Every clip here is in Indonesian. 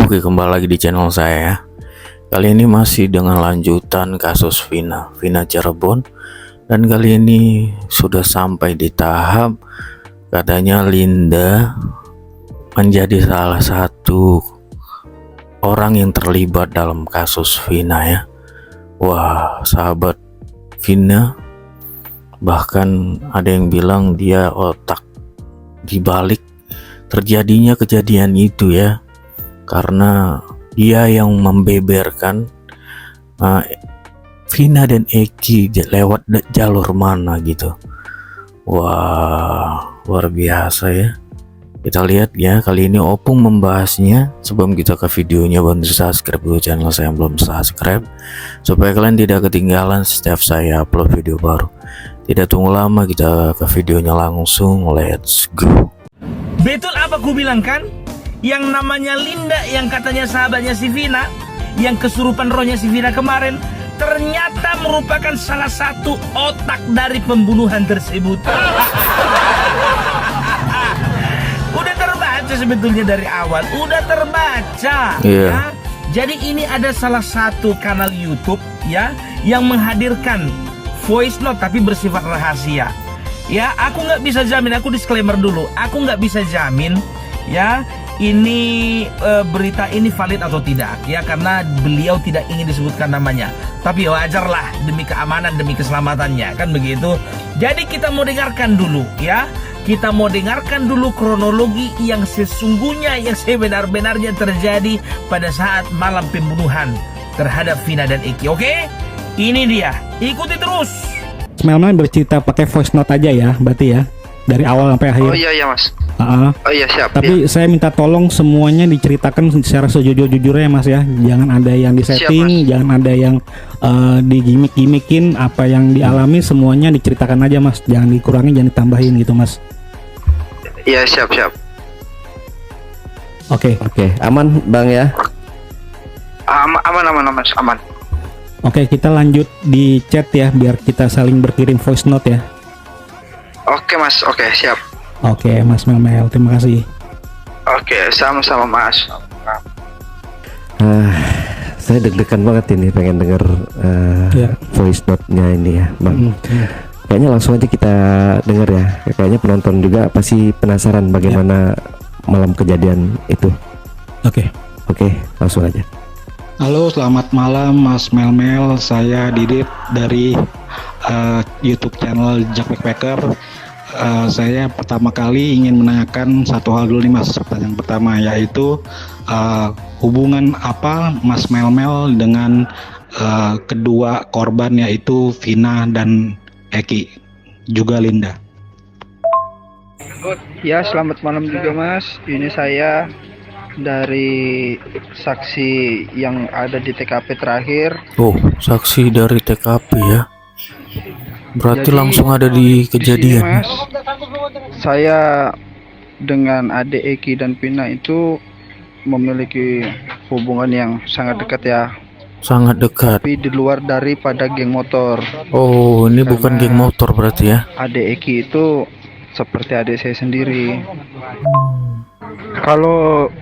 Oke, kembali lagi di channel saya ya. Kali ini masih dengan lanjutan kasus Vina Cirebon. Dan kali ini sudah sampai di tahap katanya Linda menjadi salah satu orang yang terlibat dalam kasus Vina ya. Wah, sahabat Vina, bahkan ada yang bilang dia otak dibalik terjadinya kejadian itu ya, karena dia yang membeberkan Vina dan Eki lewat jalur mana gitu. Wah, luar biasa ya. Kita lihat ya, kali ini Opung membahasnya. Sebelum kita ke videonya, bantu subscribe dulu channel saya yang belum subscribe, supaya kalian tidak ketinggalan setiap saya upload video baru. Tidak tunggu lama, kita ke videonya langsung. Let's go. Betul apa ku bilang kan? Yang namanya Linda, yang katanya sahabatnya si Vina, yang kesurupan rohnya si Vina kemarin, ternyata merupakan salah satu otak dari pembunuhan tersebut. Udah terbaca sebetulnya dari awal, udah terbaca. Ya. Jadi ini ada salah satu kanal YouTube ya yang menghadirkan voice note tapi bersifat rahasia. Ya, aku nggak bisa jamin, aku disclaimer dulu, aku nggak bisa jamin ya ini berita ini valid atau tidak ya, karena beliau tidak ingin disebutkan namanya. Tapi wajarlah demi keamanan, demi keselamatannya, kan begitu. Jadi kita mau dengarkan dulu ya. Kita mau dengarkan dulu kronologi yang sesungguhnya, yang sebenar-benarnya terjadi pada saat malam pembunuhan terhadap Vina dan Eki. Oke? Ini dia. Ikuti terus. Melman bercerita pakai voice note aja ya, berarti ya, dari awal sampai akhir. Oh iya mas. Oh iya siap. Tapi saya minta tolong semuanya diceritakan secara sejujur-jujurnya mas ya. Jangan ada yang disetting, jangan ada yang digimik-gimikin. Apa yang dialami semuanya diceritakan aja mas. Jangan dikurangi, jangan ditambahin gitu mas. Iya siap. Oke, aman bang ya. Aman mas, aman. Oke, kita lanjut di chat ya, biar kita saling berkirim voice note ya. Oke mas, oke siap. Oke mas Melmel, terima kasih. Oke, sama-sama mas. Saya deg-degan banget ini, pengen denger voice note-nya ini ya bang. Kayaknya langsung aja kita denger ya. Kayaknya penonton juga pasti penasaran bagaimana malam kejadian itu. Oke, langsung aja. Halo, selamat malam Mas Melmel. Saya Didit dari YouTube channel Jack Backpacker. Saya pertama kali ingin menanyakan satu hal dulu nih Mas. Pertanyaan pertama yaitu hubungan apa Mas Melmel dengan kedua korban, yaitu Vina dan Eki, juga Linda. Ya, selamat malam juga mas. Ini saya dari saksi yang ada di TKP terakhir. Oh, saksi dari TKP ya. Berarti Jadi, langsung ada di kejadian. sini, mas, saya dengan adik Eki dan Vina itu memiliki hubungan yang sangat dekat ya. Sangat dekat. Tapi di luar daripada geng motor. Oh, ini bukan geng motor berarti ya. Adik Eki itu seperti adik saya sendiri. Kalau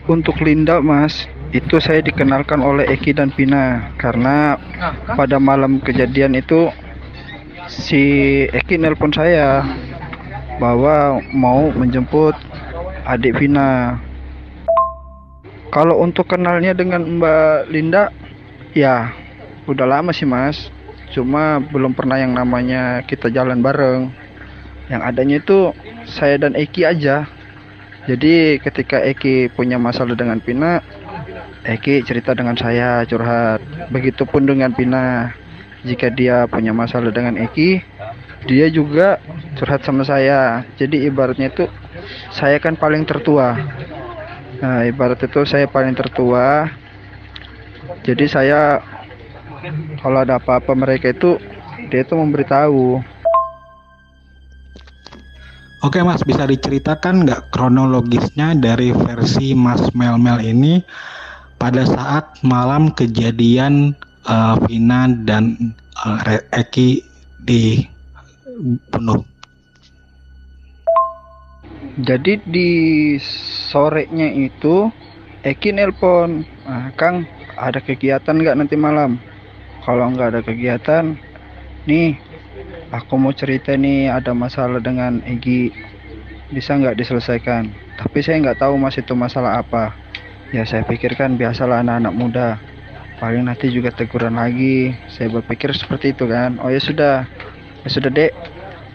untuk Linda mas, itu saya dikenalkan oleh Eki dan Vina, karena pada malam kejadian itu si Eki nelpon saya bahwa mau menjemput adik Vina. Kalau untuk kenalnya dengan Mbak Linda, ya udah lama sih mas, cuma belum pernah yang namanya kita jalan bareng. Yang adanya itu saya dan Eki aja. Jadi ketika Eki punya masalah dengan Vina, Eki cerita dengan saya, curhat. Begitupun dengan Vina, jika dia punya masalah dengan Eki, dia juga curhat sama saya. Jadi ibaratnya itu saya kan paling tertua. Nah, ibarat itu saya paling tertua. Jadi saya kalau ada apa-apa mereka itu, dia itu memberitahu. Oke mas, bisa diceritakan nggak kronologisnya dari versi Mas Melmel ini pada saat malam kejadian Vina dan Eki dibunuh? Jadi di sorenya itu Eki nelpon, Kang ada kegiatan nggak nanti malam? Kalau nggak ada kegiatan, nih aku mau cerita nih, ada masalah dengan Egi, bisa nggak diselesaikan? Tapi saya nggak tahu mas itu masalah apa. Ya saya pikirkan biasalah anak-anak muda, paling nanti juga teguran lagi. Saya berpikir seperti itu kan. Oh ya sudah dek,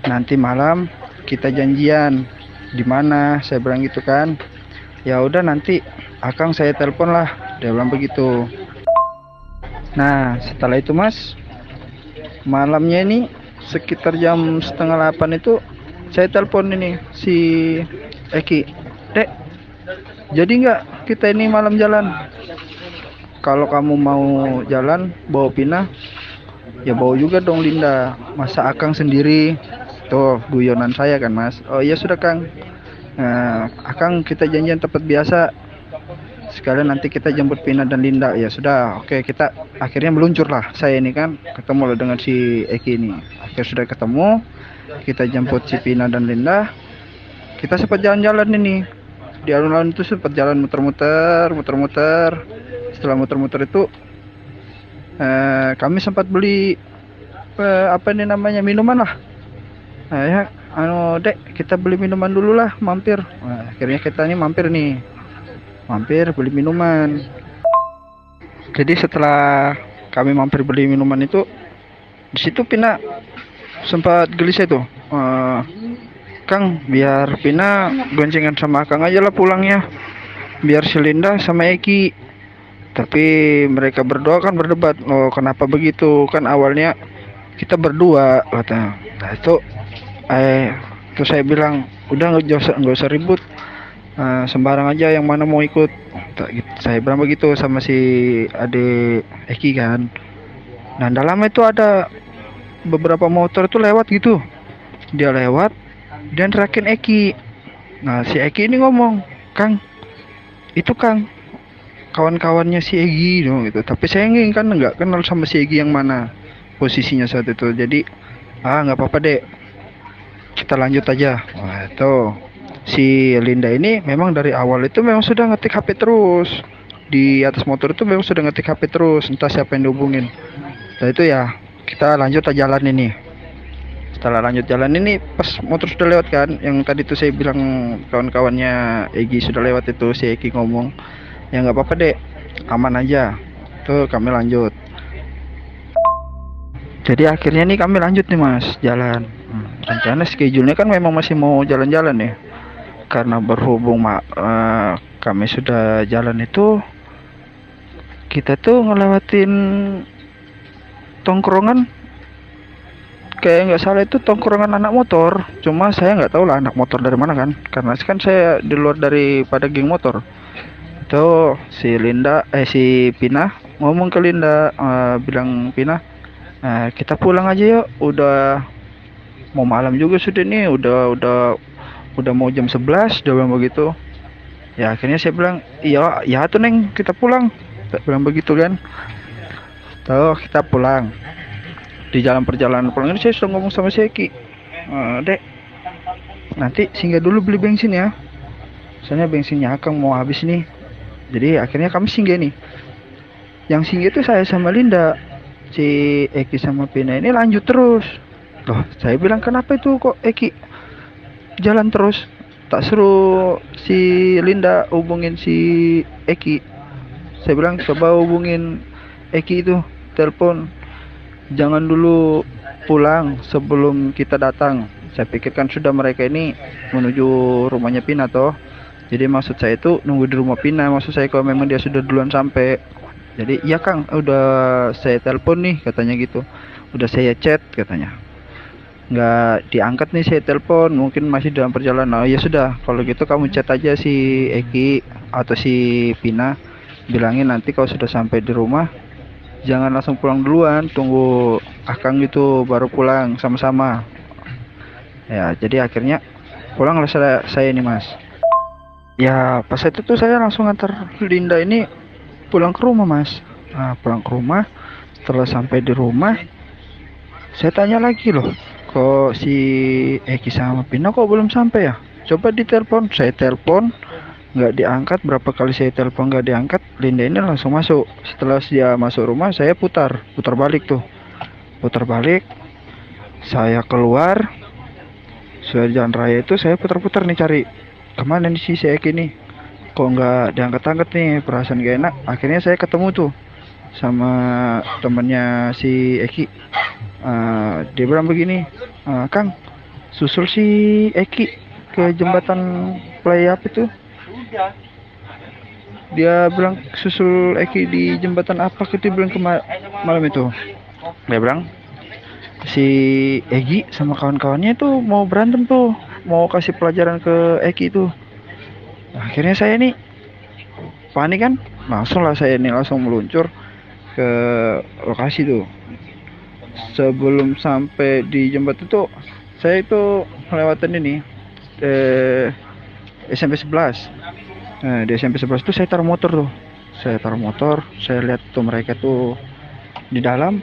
nanti malam kita janjian di mana, saya bilang gitu kan. Ya udah nanti Akang saya telepon lah, dia bilang begitu. Nah setelah itu mas, malamnya ini sekitar jam setengah 8 itu saya telepon ini si Eki, dek jadi nggak kita ini malam jalan? Kalau kamu mau jalan bawa Pina, ya bawa juga dong Linda, masa Akang sendiri? Tuh guyonan saya kan mas. Oh iya sudah Kang, Akang kita janjian tempat biasa, sekalian nanti kita jemput Pina dan Linda. Ya sudah, oke, kita akhirnya meluncur lah. Saya ini kan ketemu lah dengan si Eki ini. Akhirnya sudah ketemu, kita jemput si Pina dan Linda. Kita sempat jalan-jalan ini di alun-alun itu, sempat jalan muter-muter. Setelah muter-muter itu kami sempat beli apa ini namanya, minuman lah. Ya dek, kita beli minuman dulu lah, mampir. Akhirnya kita ini mampir beli minuman. Jadi setelah kami mampir beli minuman itu, di situ Pina sempat gelisah tuh, Kang biar Pina goncengan sama Kang aja lah pulangnya, biar si Linda sama Eki. Tapi mereka berdua kan berdebat, oh kenapa begitu, kan awalnya kita berdua kata. Nah itu terus saya bilang udah nggak usah ribut, sembarang aja yang mana mau ikut. Saya bilang begitu sama si adik Eki kan. Nah dalam itu ada beberapa motor itu lewat gitu, dia lewat dan terakin Eki. Nah si Eki ini ngomong, Kang itu Kang kawan-kawannya si Egi dong gitu. Tapi saya kan nggak kenal sama si Egi yang mana posisinya saat itu. Jadi nggak apa-apa dek, kita lanjut aja. Wah itu si Linda ini memang dari awal itu memang sudah ngetik HP terus di atas motor, itu memang sudah ngetik HP terus, entah siapa yang dihubungin. Nah itu ya kita lanjut aja jalan ini. Setelah lanjut jalan ini, pas motor sudah lewat kan, yang tadi tuh saya bilang kawan-kawannya Egi sudah lewat itu, si Egi ngomong, ya nggak apa-apa dek, aman aja. Tuh kami lanjut. Jadi akhirnya nih kami lanjut nih mas, jalan. Rencana schedule-nya kan memang masih mau jalan-jalan ya. Karena berhubung kami sudah jalan itu, kita tuh ngelewatin tongkrongan, kayak nggak salah itu tongkrongan anak motor. Cuma saya nggak tahu lah anak motor dari mana kan, karena kan saya di luar daripada geng motor. Itu si Pina ngomong ke Linda, bilang Pina, kita pulang aja yuk, udah mau malam juga sudah nih, udah mau jam 11, dia bilang begitu. Ya akhirnya saya bilang iya tuh Neng, kita pulang, saya bilang begitu kan. Tuh kita pulang. Di jalan perjalanan pulang ini saya sudah ngomong sama si Eki, dek nanti singgah dulu beli bensin ya, soalnya bensinnya Akang mau habis nih. Jadi akhirnya kami singgah nih. Yang singgah itu saya sama Linda, si Eki sama Pina ini lanjut terus. Loh saya bilang kenapa itu kok Eki jalan terus, tak suruh si Linda hubungin si Eki. Saya bilang coba hubungin Eki itu, telepon, jangan dulu pulang sebelum kita datang. Saya pikirkan sudah mereka ini menuju rumahnya Pina toh. Jadi maksud saya itu nunggu di rumah Pina, maksud saya kalau memang dia sudah duluan sampai. Jadi iya Kang, udah saya telepon nih katanya gitu, udah saya chat katanya, nggak diangkat nih saya telepon, mungkin masih dalam perjalanan. Oh ya sudah, kalau gitu kamu chat aja si Eki atau si Pina, bilangin nanti kalau sudah sampai di rumah jangan langsung pulang duluan, tunggu Akang gitu baru pulang sama-sama. Ya jadi akhirnya pulanglah saya ini mas. Ya pas itu tuh saya langsung antar Linda ini pulang ke rumah mas. Nah pulang ke rumah, setelah sampai di rumah saya tanya lagi, loh kok si Eki sama Pina kok belum sampai ya, coba ditelepon. Saya telepon nggak diangkat. Berapa kali saya telepon nggak diangkat, Linda ini langsung masuk. Setelah dia masuk rumah, saya putar balik tuh, putar balik. Saya keluar, sudah jalan raya itu saya putar-putar nih cari kemana nih si Eki nih, kok nggak diangkat-angkat nih, perasaan gak enak. Akhirnya saya ketemu tuh sama temennya si Eki. Dia bilang begini, Kang, susul si Eki ke jembatan play apa itu. Dia bilang susul Eki di jembatan apa gitu, dia bilang malam itu. Dia bilang si Egi sama kawan-kawannya tuh mau berantem tuh, mau kasih pelajaran ke Eki itu. Akhirnya saya nih panik kan, langsung lah saya nih langsung meluncur ke lokasi tuh. Sebelum sampai di jembatan itu, saya itu melewati ini SMP 11. Nah, di SMP 11 tuh saya taruh motor tuh. Saya lihat tuh mereka tuh di dalam.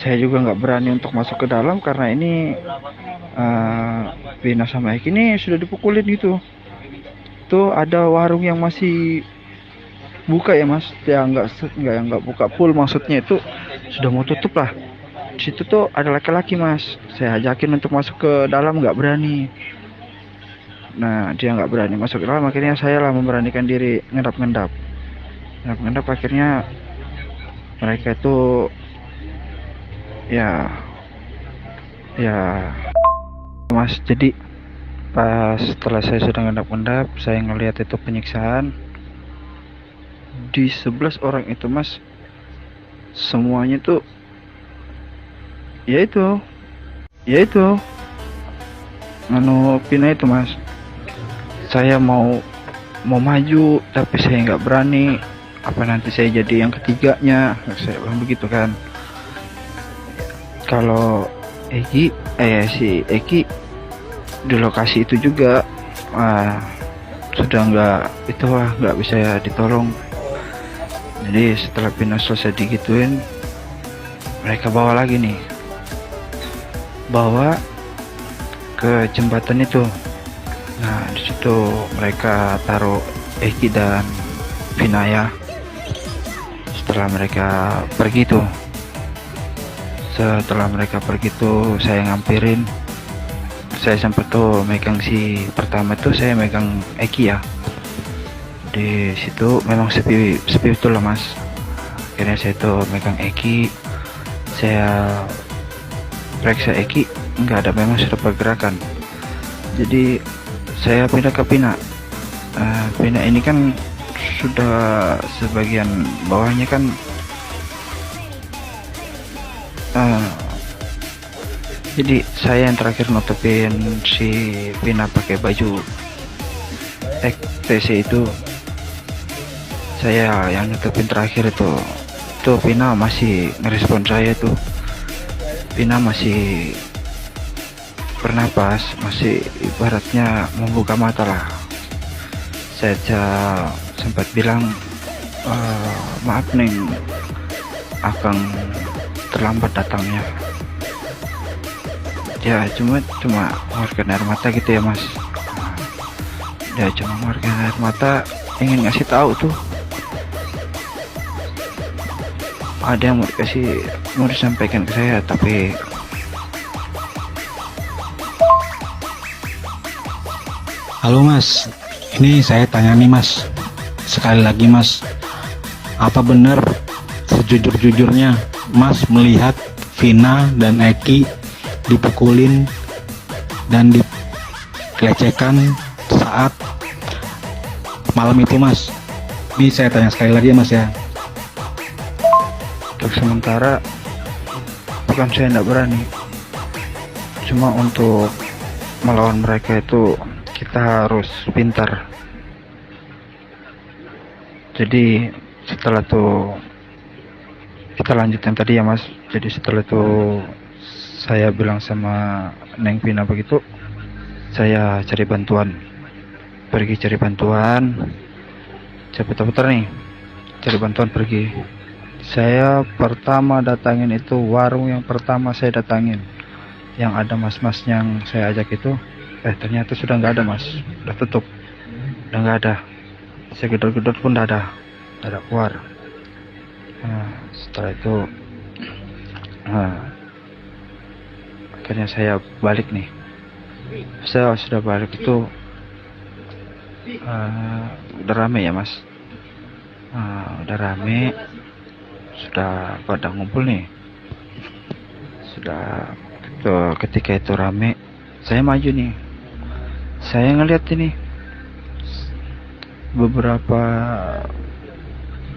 Saya juga nggak berani untuk masuk ke dalam karena ini Vina sama Eki ini sudah dipukulin gitu. Tuh ada warung yang masih buka ya mas, ya nggak buka full, maksudnya itu sudah mau tutup lah. Di situ tuh ada laki-laki mas, saya ajakin untuk masuk ke dalam, nggak berani. Nah dia nggak berani masuk ke dalam, akhirnya saya lah memberanikan diri ngendap. Akhirnya mereka itu ya mas, jadi pas setelah saya sudah ngendap, saya ngelihat itu penyiksaan di 11 orang itu mas, semuanya tuh ya itu Pina itu mas. Saya mau maju tapi saya nggak berani, apa nanti saya jadi yang ketiganya, saya bilang begitu kan. Kalau si Eki di lokasi itu juga sudah nggak bisa ditolong. Jadi setelah Pina selesai digituin, mereka bawa ke jembatan itu. Nah di situ mereka taruh Eki dan Pina ya. Setelah mereka pergi tuh, saya ngampirin. Saya sempat tuh megang si pertama tuh, saya megang Eki ya. Di situ memang sepi betul lah mas. Akhirnya saya tuh megang Eki, saya periksa Eki, nggak ada, memang sudah pergerakan. Jadi saya pindah ke Pina. Pina ini kan sudah sebagian bawahnya kan jadi saya yang terakhir nutupin si Pina pakai baju TC itu. Saya yang nutupin terakhir itu Pina masih ngerespon saya tuh. Pina masih bernapas, masih ibaratnya membuka mata lah. Saya sempat bilang, maaf Neng, Akang terlambat datangnya. Ya cuma mengeluarkan air mata gitu ya mas. Ya cuma mengeluarkan air mata, ingin ngasih tahu tuh ada yang mau disampaikan ke saya, tapi Halo mas, ini saya tanya nih mas, sekali lagi mas, apa benar sejujur-jujurnya mas melihat Vina dan Eki dipukulin dan dilecehkan saat malam itu mas? Ini saya tanya sekali lagi ya mas ya. untuk sementara bukan saya tidak berani, cuma untuk melawan mereka itu kita harus pintar. Jadi setelah itu kita lanjutkan tadi ya mas. Jadi setelah itu saya bilang sama Neng Pina begitu, saya cari bantuan, putar-putar nih, cari bantuan pergi. Saya pertama datangin itu warung yang pertama saya datangin, yang ada mas-mas yang saya ajak itu, ternyata sudah nggak ada mas, udah tutup. udah nggak ada, segedor-gedor pun udah ada keluar. Nah, setelah itu akhirnya saya balik nih. Saya sudah balik itu udah rame ya mas. Udah rame, sudah pada ngumpul nih. Sudah ketika itu rame, saya maju nih. Saya ngeliat ini beberapa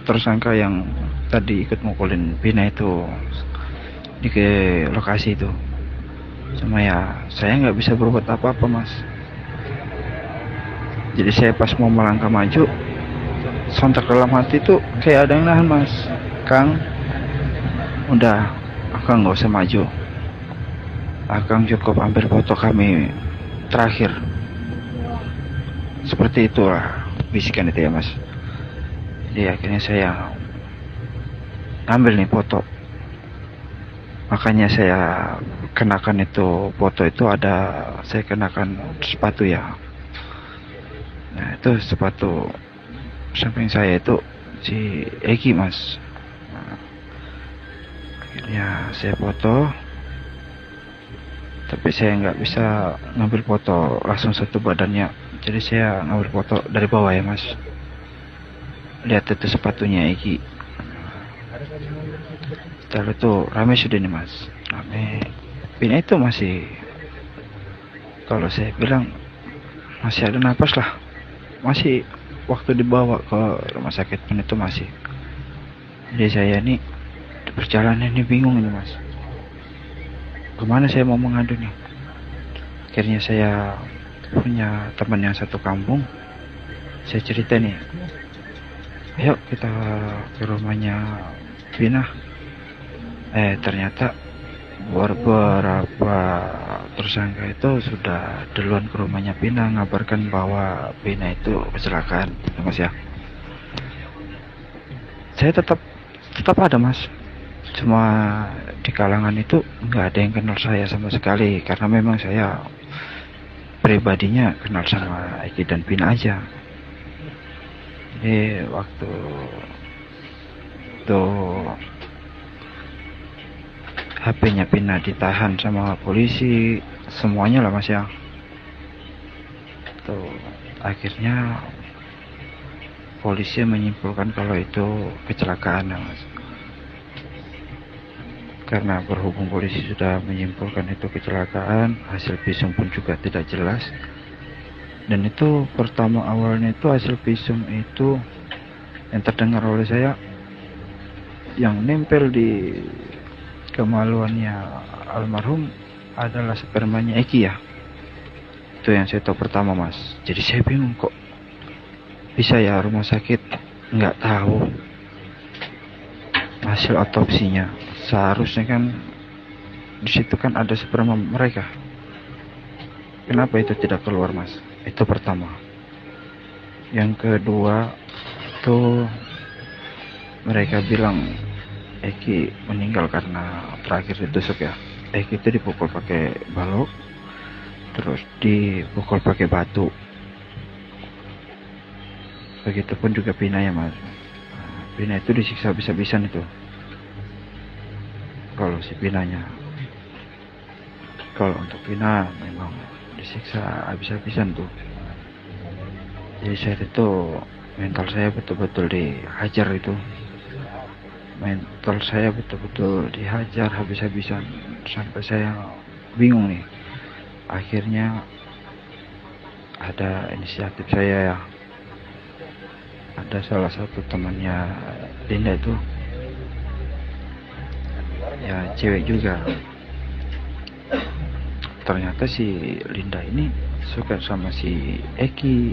tersangka yang tadi ikut mukulin Pina itu di ke lokasi itu. Cuma ya saya nggak bisa berbuat apa-apa mas. Jadi saya pas mau melangkah maju, sontak dalam hati tuh kayak ada yang nahan mas. Kang, udah, Akang nggak usah maju. Akang cukup ambil foto kami terakhir. Seperti itulah bisikan itu ya mas. Jadi akhirnya saya ambil nih foto. Makanya saya kenakan itu foto itu saya kenakan sepatu ya. Nah itu sepatu samping saya itu si Eki mas. Nah, akhirnya saya foto, tapi saya nggak bisa ngambil foto langsung satu badannya. Jadi saya ngambil foto dari bawah ya mas. Lihat itu sepatunya Eki. Setelah itu rame sudah nih mas, rame. Pina itu masih, kalau saya bilang masih ada napas lah, masih waktu dibawa ke rumah sakit pun itu masih. Jadi saya nih di perjalanan ini bingung ini mas, kemana saya mau mengadu nih. Akhirnya saya punya teman yang satu kampung, saya cerita nih, ayo kita ke rumahnya Pina. Ternyata beberapa tersangka itu sudah duluan ke rumahnya Pina, ngabarkan bahwa Pina itu kecelakaan, mas ya. Saya tetap ada mas, cuma di kalangan itu nggak ada yang kenal saya sama sekali, karena memang saya pribadinya kenal sama Eki dan Pina aja. Jadi waktu itu HP-nya Pina ditahan sama polisi, semuanya lah mas ya. Tuh akhirnya polisi menyimpulkan kalau itu kecelakaan ya mas. Karena berhubung polisi sudah menyimpulkan itu kecelakaan, hasil visum pun juga tidak jelas. Dan itu pertama awalnya itu hasil visum itu yang terdengar oleh saya, yang nempel di kemaluannya almarhum adalah spermanya Eki ya. Itu yang saya tahu pertama mas. Jadi saya bingung kok bisa ya rumah sakit nggak tahu hasil otopsinya. Seharusnya kan di situ kan ada sperma mereka. Kenapa itu tidak keluar mas? Itu pertama. Yang kedua tuh mereka bilang Eki meninggal karena terakhir ditusuk ya. Eki itu dipukul pakai balok, terus dipukul pakai batu. Begitupun juga Pina ya mas. Pina itu disiksa habis-habisan itu. Kalau si Pinanya, kalau untuk Pina memang disiksa habis-habisan tuh. Jadi saat itu mental saya betul-betul dihajar itu. Mental saya betul-betul dihajar habis-habisan sampai saya bingung nih. Akhirnya ada inisiatif saya ya, ada salah satu temannya Linda itu ya, cewek juga. Ternyata si Linda ini suka sama si Eki,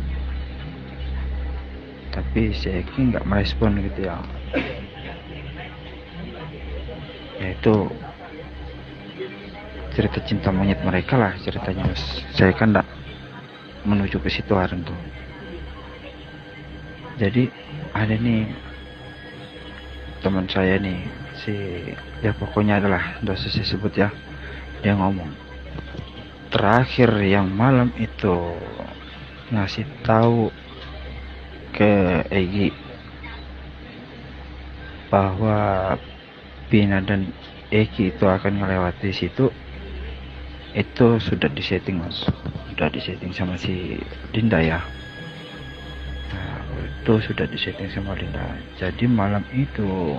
tapi si Eki nggak merespon gitu ya. Yaitu cerita cinta monyet mereka lah ceritanya mas. Saya kan enggak menuju ke situ hari itu. Jadi ada nih teman saya nih, si ya pokoknya adalah dosa saya sebut ya. Dia ngomong terakhir yang malam itu ngasih tahu ke Egi bahwa Pina dan Egi itu akan melewati situ, itu sudah disetting mas, sudah disetting sama si Linda ya. Nah, itu sudah disetting sama Linda. Jadi malam itu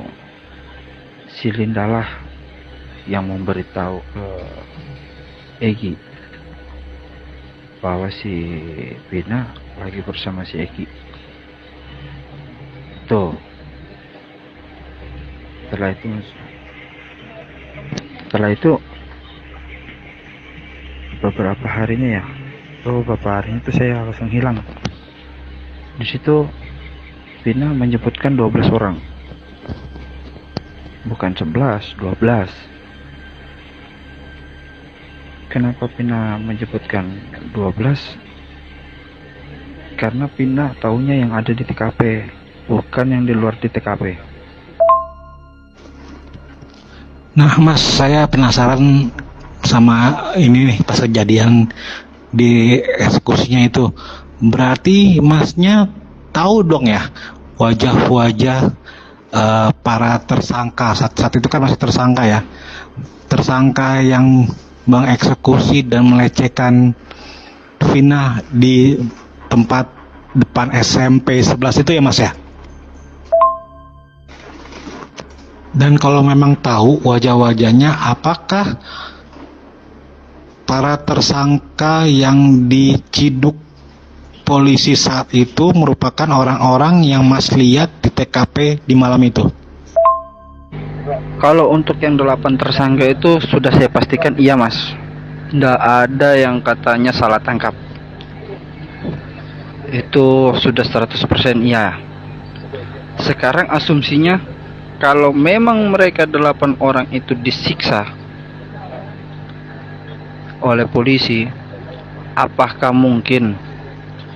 si Linda lah yang memberitahu ke Egi bahwa si Pina lagi bersama si Egi. Tuh. Setelah itu beberapa harinya itu saya langsung hilang. Di situ Pina menyebutkan 12 orang, bukan 11, 12. Kenapa Pina menyebutkan 12? Karena Pina taunya yang ada di TKP, bukan yang di luar di TKP. Nah mas, saya penasaran sama ini nih, pas kejadian di eksekusinya itu. Berarti masnya tahu dong ya wajah-wajah para tersangka saat itu kan masih tersangka ya, tersangka yang mengeksekusi dan melecehkan Vina di tempat depan SMP 11 itu ya mas ya. Dan kalau memang tahu wajah-wajahnya, apakah para tersangka yang diciduk polisi saat itu merupakan orang-orang yang mas lihat di TKP di malam itu? Kalau untuk yang 8 tersangka itu sudah saya pastikan iya mas. Tidak ada yang katanya salah tangkap. Itu sudah 100% iya. Sekarang asumsinya kalau memang mereka 8 orang itu disiksa oleh polisi, apakah mungkin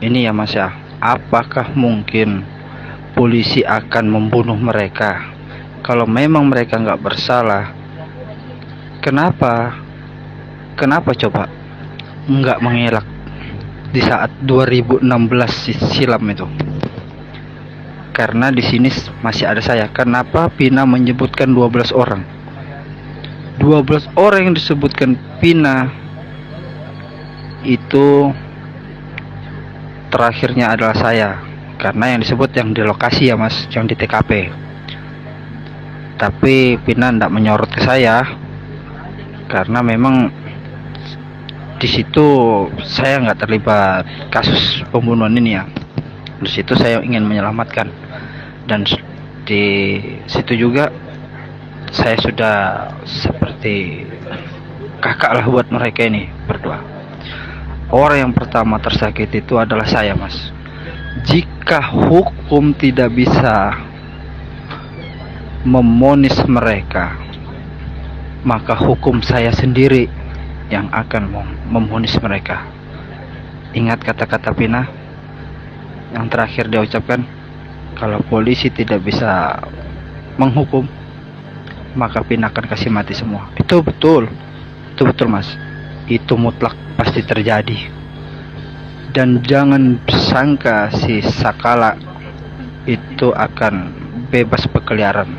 ini ya mas ya, apakah mungkin polisi akan membunuh mereka? Kalau memang mereka nggak bersalah, kenapa coba nggak mengelak di saat 2016 silam itu? Karena di sini masih ada saya. Kenapa Pina menyebutkan 12 orang? 12 orang yang disebutkan Pina itu terakhirnya adalah saya. Karena yang disebut yang di lokasi ya mas, yang di TKP. Tapi Pina tidak menyorot ke saya karena memang di situ saya nggak terlibat kasus pembunuhan ini ya. Di situ saya ingin menyelamatkan, dan di situ juga saya sudah seperti kakak lah buat mereka ini berdua. Orang yang pertama tersakiti itu adalah saya mas. Jika hukum tidak bisa memonis mereka, maka hukum saya sendiri yang akan memonis mereka. Ingat kata-kata Pina yang terakhir dia ucapkan, kalau polisi tidak bisa menghukum, maka Pina akan kasih mati semua. Itu betul mas. Itu mutlak pasti terjadi. Dan jangan sangka si Sakala itu akan bebas berkeliaran.